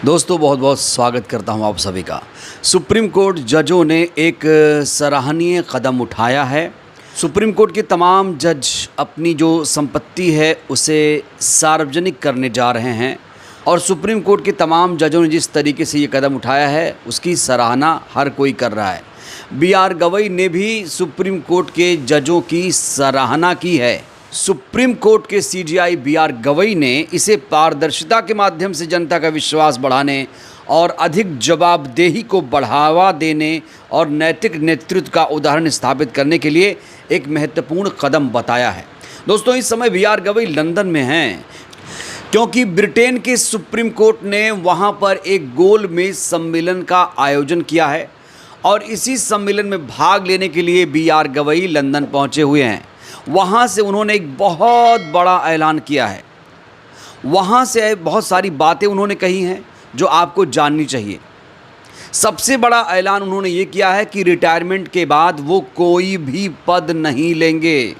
दोस्तों बहुत बहुत स्वागत करता हूं आप सभी का। सुप्रीम कोर्ट जजों ने एक सराहनीय कदम उठाया है। सुप्रीम कोर्ट के तमाम जज अपनी जो संपत्ति है उसे सार्वजनिक करने जा रहे हैं और सुप्रीम कोर्ट के तमाम जजों ने जिस तरीके से ये कदम उठाया है उसकी सराहना हर कोई कर रहा है। बी.आर. गवई ने भी सुप्रीम कोर्ट के जजों की सराहना की है। सुप्रीम कोर्ट के सीजेआई बी.आर. गवई ने इसे पारदर्शिता के माध्यम से जनता का विश्वास बढ़ाने और अधिक जवाबदेही को बढ़ावा देने और नैतिक नेतृत्व का उदाहरण स्थापित करने के लिए एक महत्वपूर्ण कदम बताया है। दोस्तों, इस समय बी.आर. गवई लंदन में हैं क्योंकि ब्रिटेन के सुप्रीम कोर्ट ने वहां पर एक गोलमेज सम्मेलन का आयोजन किया है और इसी सम्मेलन में भाग लेने के लिए बी.आर. गवई लंदन पहुंचे हुए हैं। वहाँ से उन्होंने एक बहुत बड़ा ऐलान किया है। वहाँ से बहुत सारी बातें उन्होंने कही हैं जो आपको जाननी चाहिए। सबसे बड़ा ऐलान उन्होंने ये किया है कि रिटायरमेंट के बाद वो कोई भी पद नहीं लेंगे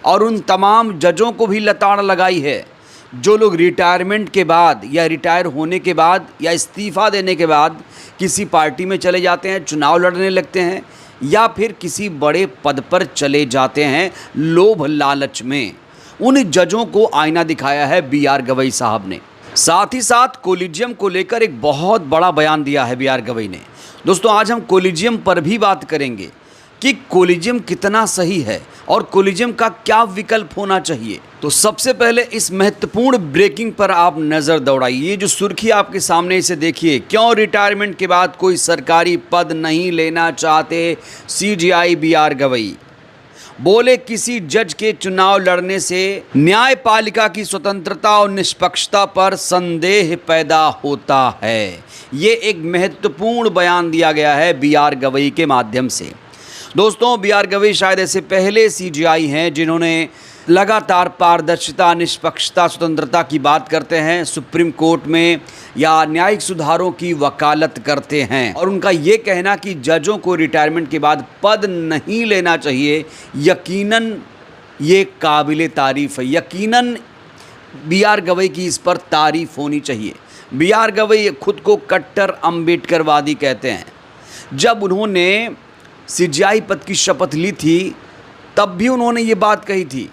और उन तमाम जजों को भी लताड़ लगाई है जो लोग रिटायरमेंट के बाद या रिटायर होने के बाद या इस्तीफ़ा देने के बाद किसी पार्टी में चले जाते हैं, चुनाव लड़ने लगते हैं या फिर किसी बड़े पद पर चले जाते हैं लोभ लालच में। उन जजों को आईना दिखाया है बी.आर. गवई साहब ने। साथ ही साथ कोलिजियम को लेकर एक बहुत बड़ा बयान दिया है बी.आर. गवई ने। दोस्तों, आज हम कोलिजियम पर भी बात करेंगे कि कोलिजियम कितना सही है और कोलिजियम का क्या विकल्प होना चाहिए। तो सबसे पहले इस महत्वपूर्ण ब्रेकिंग पर आप नज़र दौड़ाइए। जो सुर्खी आपके सामने इसे देखिए। क्यों रिटायरमेंट के बाद कोई सरकारी पद नहीं लेना चाहते सीजेआई बी.आर. गवई। बोले, किसी जज के चुनाव लड़ने से न्यायपालिका की स्वतंत्रता और निष्पक्षता पर संदेह पैदा होता है। ये एक महत्वपूर्ण बयान दिया गया है बी.आर. गवई के माध्यम से। दोस्तों, बी.आर. गवई शायद ऐसे पहले सीजेआई हैं जिन्होंने लगातार पारदर्शिता, निष्पक्षता, स्वतंत्रता की बात करते हैं, सुप्रीम कोर्ट में या न्यायिक सुधारों की वकालत करते हैं। और उनका ये कहना कि जजों को रिटायरमेंट के बाद पद नहीं लेना चाहिए, यकीनन ये काबिले तारीफ़ है। यकीनन बी.आर. गवई की इस पर तारीफ़ होनी चाहिए। बी.आर. गवई खुद को कट्टर अम्बेडकरवादी कहते हैं। जब उन्होंने सीजेआई पद की शपथ ली थी तब भी उन्होंने ये बात कही थी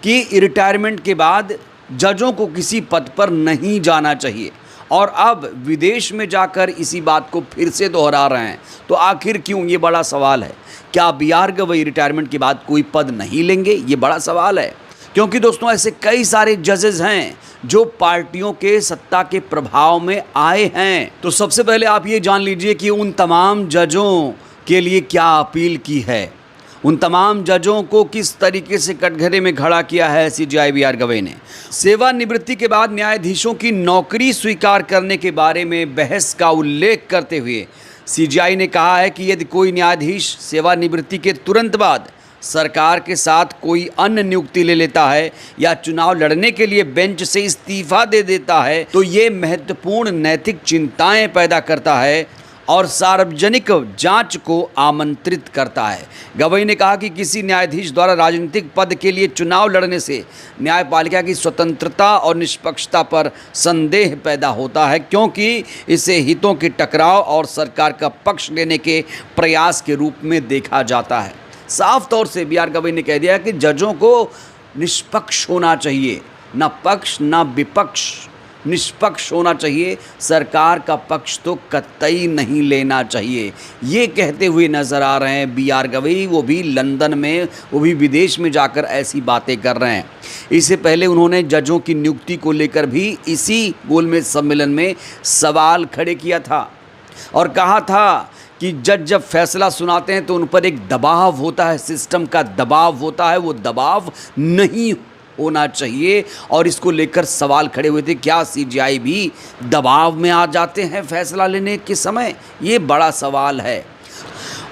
कि रिटायरमेंट के बाद जजों को किसी पद पर नहीं जाना चाहिए और अब विदेश में जाकर इसी बात को फिर से दोहरा रहे हैं। तो आखिर क्यों, ये बड़ा सवाल है। क्या बी.आर. गवई रिटायरमेंट के बाद कोई पद नहीं लेंगे? ये बड़ा सवाल है क्योंकि दोस्तों ऐसे कई सारे जजेस हैं जो पार्टियों के सत्ता के प्रभाव में आए हैं। तो सबसे पहले आप ये जान लीजिए कि उन तमाम जजों के लिए क्या अपील की है, उन तमाम जजों को किस तरीके से कटघरे में खड़ा किया है सीजेआई बी.आर. गवई ने। सेवानिवृत्ति के बाद न्यायाधीशों की नौकरी स्वीकार करने के बारे में बहस का उल्लेख करते हुए सीजेआई ने कहा है कि यदि कोई न्यायाधीश सेवानिवृत्ति के तुरंत बाद सरकार के साथ कोई अन्य नियुक्ति ले लेता है या चुनाव लड़ने के लिए बेंच से इस्तीफा दे देता है तो ये महत्वपूर्ण नैतिक चिंताएं पैदा करता है और सार्वजनिक जांच को आमंत्रित करता है। गवई ने कहा कि किसी न्यायाधीश द्वारा राजनीतिक पद के लिए चुनाव लड़ने से न्यायपालिका की स्वतंत्रता और निष्पक्षता पर संदेह पैदा होता है क्योंकि इसे हितों के टकराव और सरकार का पक्ष लेने के प्रयास के रूप में देखा जाता है। साफ तौर से बी.आर. गवई ने कह दिया कि जजों को निष्पक्ष होना चाहिए, ना पक्ष ना विपक्ष, निष्पक्ष होना चाहिए। सरकार का पक्ष तो कतई नहीं लेना चाहिए। ये कहते हुए नज़र आ रहे हैं बी.आर. गवई, वो भी लंदन में, वो भी विदेश में जाकर ऐसी बातें कर रहे हैं। इससे पहले उन्होंने जजों की नियुक्ति को लेकर भी इसी गोलमेज सम्मेलन में सवाल खड़े किया था और कहा था कि जज जब फैसला सुनाते हैं तो उन पर एक दबाव होता है, सिस्टम का दबाव होता है, वो दबाव नहीं होना चाहिए। और इसको लेकर सवाल खड़े हुए थे, क्या सीजेआई भी दबाव में आ जाते हैं फैसला लेने के समय? ये बड़ा सवाल है।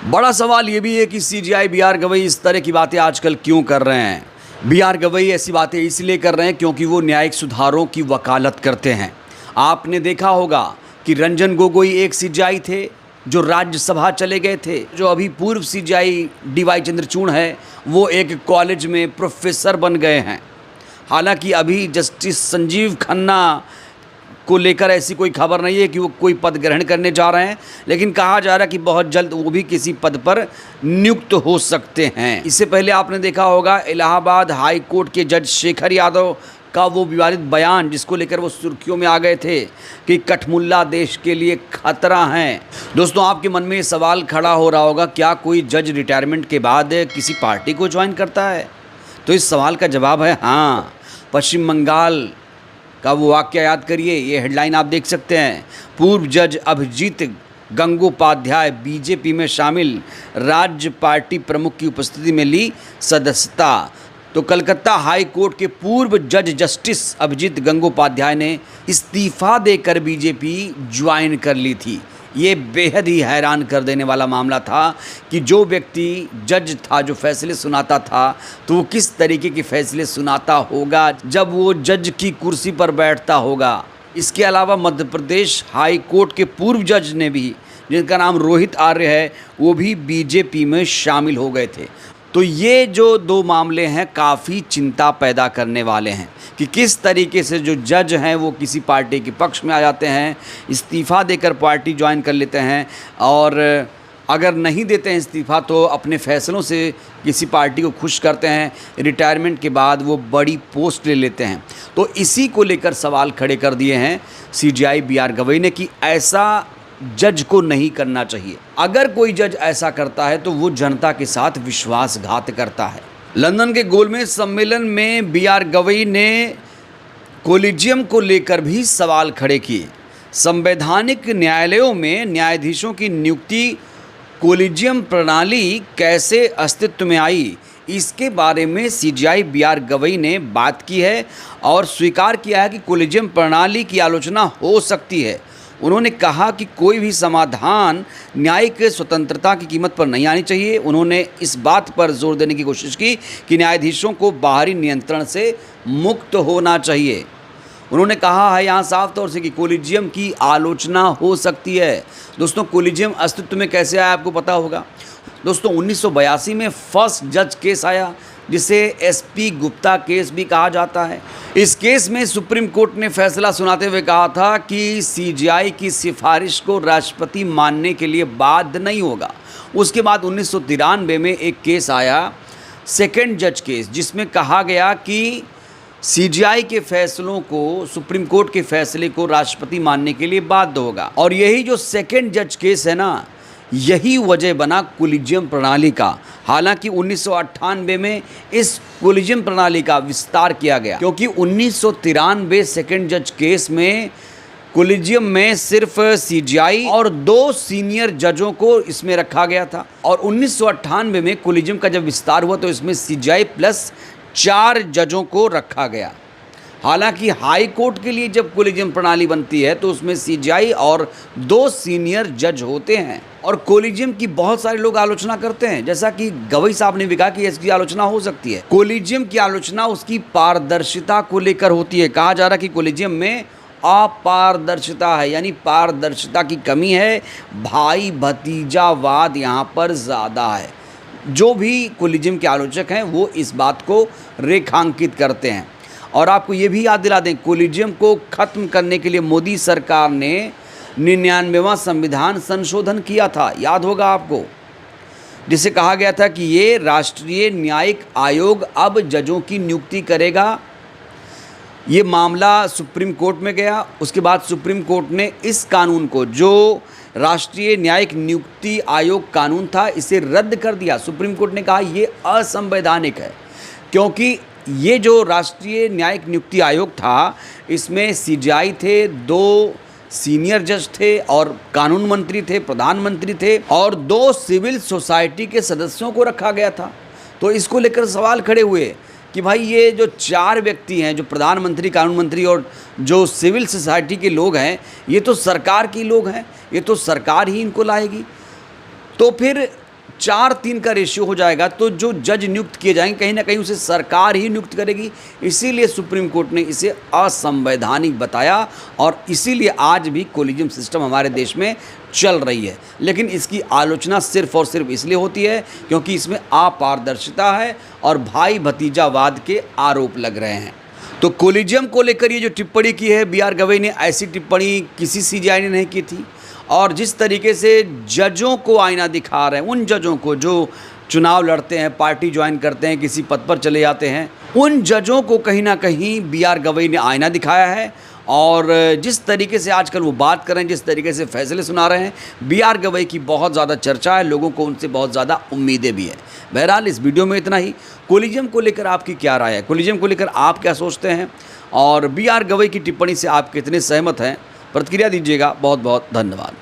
बड़ा सवाल ये भी है कि सीजेआई बी.आर. गवई इस तरह की बातें आजकल क्यों कर रहे हैं। बी.आर. गवई ऐसी बातें इसलिए कर रहे हैं क्योंकि वो न्यायिक सुधारों की वकालत करते हैं। आपने देखा होगा कि रंजन गोगोई एक सीजेआई थे जो राज्यसभा चले गए थे। जो अभी पूर्व सीजेआई डी.वाई. चंद्रचूड़ है वो एक कॉलेज में प्रोफेसर बन गए हैं। हालांकि अभी जस्टिस संजीव खन्ना को लेकर ऐसी कोई खबर नहीं है कि वो कोई पद ग्रहण करने जा रहे हैं, लेकिन कहा जा रहा है कि बहुत जल्द वो भी किसी पद पर नियुक्त हो सकते हैं। इससे पहले आपने देखा होगा इलाहाबाद हाई कोर्ट के जज शेखर यादव का वो विवादित बयान, जिसको लेकर वो सुर्खियों में आ गए थे कि कठमुल्ला देश के लिए खतरा हैं। दोस्तों, आपके मन में ये सवाल खड़ा हो रहा होगा, क्या कोई जज रिटायरमेंट के बाद किसी पार्टी को ज्वाइन करता है? तो इस सवाल का जवाब है हाँ। पश्चिम बंगाल का वो वाक़या याद करिए, ये हेडलाइन आप देख सकते हैं। पूर्व जज अभिजीत गंगोपाध्याय बीजेपी में शामिल, राज्य पार्टी प्रमुख की उपस्थिति में ली सदस्यता। तो कलकत्ता हाई कोर्ट के पूर्व जज जस्टिस अभिजीत गंगोपाध्याय ने इस्तीफ़ा देकर बीजेपी ज्वाइन कर ली थी। ये बेहद ही हैरान कर देने वाला मामला था कि जो व्यक्ति जज था, जो फैसले सुनाता था, तो वो किस तरीके के फैसले सुनाता होगा जब वो जज की कुर्सी पर बैठता होगा। इसके अलावा मध्य प्रदेश हाई कोर्ट के पूर्व जज ने भी, जिनका नाम रोहित आर्य है, वो भी बीजेपी में शामिल हो गए थे। तो ये जो दो मामले हैं काफ़ी चिंता पैदा करने वाले हैं कि किस तरीके से जो जज हैं वो किसी पार्टी के पक्ष में आ जाते हैं, इस्तीफ़ा देकर पार्टी ज्वाइन कर लेते हैं, और अगर नहीं देते हैं इस्तीफ़ा तो अपने फैसलों से किसी पार्टी को खुश करते हैं, रिटायरमेंट के बाद वो बड़ी पोस्ट ले लेते हैं। तो इसी को लेकर सवाल खड़े कर दिए हैं CJI BR गवई ने कि ऐसा जज को नहीं करना चाहिए। अगर कोई जज ऐसा करता है तो वो जनता के साथ विश्वासघात करता है। लंदन के गोलमेज सम्मेलन में BR गवई ने कोलिजियम को लेकर भी सवाल खड़े किए। संवैधानिक न्यायालयों में न्यायाधीशों की नियुक्ति कोलिजियम प्रणाली कैसे अस्तित्व में आई, इसके बारे में CJI BR गवई ने बात की है और स्वीकार किया है कि कोलिजियम प्रणाली की आलोचना हो सकती है। उन्होंने कहा कि कोई भी समाधान न्यायिक स्वतंत्रता की कीमत पर नहीं आनी चाहिए। उन्होंने इस बात पर जोर देने की कोशिश की कि न्यायाधीशों को बाहरी नियंत्रण से मुक्त होना चाहिए। उन्होंने कहा है यहाँ साफ तौर से कि कोलिजियम की आलोचना हो सकती है। दोस्तों, कोलिजियम अस्तित्व में कैसे आया आपको पता होगा। दोस्तों, 1982 में फर्स्ट जज केस आया, जिसे SP गुप्ता केस भी कहा जाता है। इस केस में सुप्रीम कोर्ट ने फैसला सुनाते हुए कहा था कि CJI की सिफारिश को राष्ट्रपति मानने के लिए बाध्य नहीं होगा। उसके बाद 1993 में एक केस आया, सेकेंड जज केस, जिसमें कहा गया कि CJI के फैसलों को, सुप्रीम कोर्ट के फैसले को राष्ट्रपति मानने के लिए बाध्य होगा। और यही जो सेकेंड जज केस है ना, यही वजह बना कोलिजियम प्रणाली का। हालांकि 1998 में इस कोलिजियम प्रणाली का विस्तार किया गया, क्योंकि 1993 सेकेंड जज केस में कोलिजियम में सिर्फ CJI और 2 सीनियर जजों को इसमें रखा गया था। और 1998 में कोलिजियम का जब विस्तार हुआ तो इसमें CJI प्लस 4 जजों को रखा गया। हालांकि हाई कोर्ट के लिए जब कोलिजियम प्रणाली बनती है तो उसमें CJI और 2 सीनियर जज होते हैं। और कोलिजियम की बहुत सारे लोग आलोचना करते हैं, जैसा कि गवई साहब ने भी कहा कि इसकी आलोचना हो सकती है। कोलिजियम की आलोचना उसकी पारदर्शिता को लेकर होती है। कहा जा रहा है कि कोलिजियम में अपारदर्शिता है, यानी पारदर्शिता की कमी है, भाई भतीजावाद यहाँ पर ज़्यादा है। जो भी कोलिजियम के आलोचक हैं वो इस बात को रेखांकित करते हैं। और आपको ये भी याद दिला दें, कोलिजियम को ख़त्म करने के लिए मोदी सरकार ने 99वां संविधान संशोधन किया था, याद होगा आपको, जिसे कहा गया था कि ये राष्ट्रीय न्यायिक आयोग अब जजों की नियुक्ति करेगा। ये मामला सुप्रीम कोर्ट में गया। उसके बाद सुप्रीम कोर्ट ने इस कानून को, जो राष्ट्रीय न्यायिक नियुक्ति आयोग कानून था, इसे रद्द कर दिया। सुप्रीम कोर्ट ने कहा ये असंवैधानिक है, क्योंकि ये जो राष्ट्रीय न्यायिक नियुक्ति आयोग था, इसमें CJI थे, 2 सीनियर जज थे और कानून मंत्री थे, प्रधानमंत्री थे, और 2 सिविल सोसाइटी के सदस्यों को रखा गया था। तो इसको लेकर सवाल खड़े हुए कि भाई ये जो 4 व्यक्ति हैं, जो प्रधानमंत्री, कानून मंत्री और जो सिविल सोसाइटी के लोग हैं, ये तो सरकार के लोग हैं, ये तो सरकार ही इनको लाएगी। तो फिर 4-3 का रेशियो हो जाएगा, तो जो जज नियुक्त किए जाएंगे कहीं ना कहीं उसे सरकार ही नियुक्त करेगी। इसीलिए सुप्रीम कोर्ट ने इसे असंवैधानिक बताया और इसीलिए आज भी कोलिजियम सिस्टम हमारे देश में चल रही है। लेकिन इसकी आलोचना सिर्फ और सिर्फ इसलिए होती है क्योंकि इसमें अपारदर्शिता है और भाई भतीजावाद के आरोप लग रहे हैं। तो कोलिजियम को लेकर ये जो टिप्पणी की है बी आर गवई ने, ऐसी टिप्पणी किसी सीजेआई ने नहीं की थी। और जिस तरीके से जजों को आईना दिखा रहे हैं, उन जजों को जो चुनाव लड़ते हैं, पार्टी ज्वाइन करते हैं, किसी पद पर चले जाते हैं, उन जजों को कहीं ना कहीं बी आर गवई ने आईना दिखाया है। और जिस तरीके से आजकल वो बात कर रहे हैं, जिस तरीके से फैसले सुना रहे हैं, बी आर गवई की बहुत ज़्यादा चर्चा है, लोगों को उनसे बहुत ज़्यादा उम्मीदें भी हैं। बहरहाल इस वीडियो में इतना ही। कोलिजियम को लेकर आपकी क्या राय है? कोलिजियम को लेकर आप क्या सोचते हैं? और बी आर गवई की टिप्पणी से आप कितने सहमत हैं? प्रतिक्रिया दीजिएगा। बहुत बहुत धन्यवाद।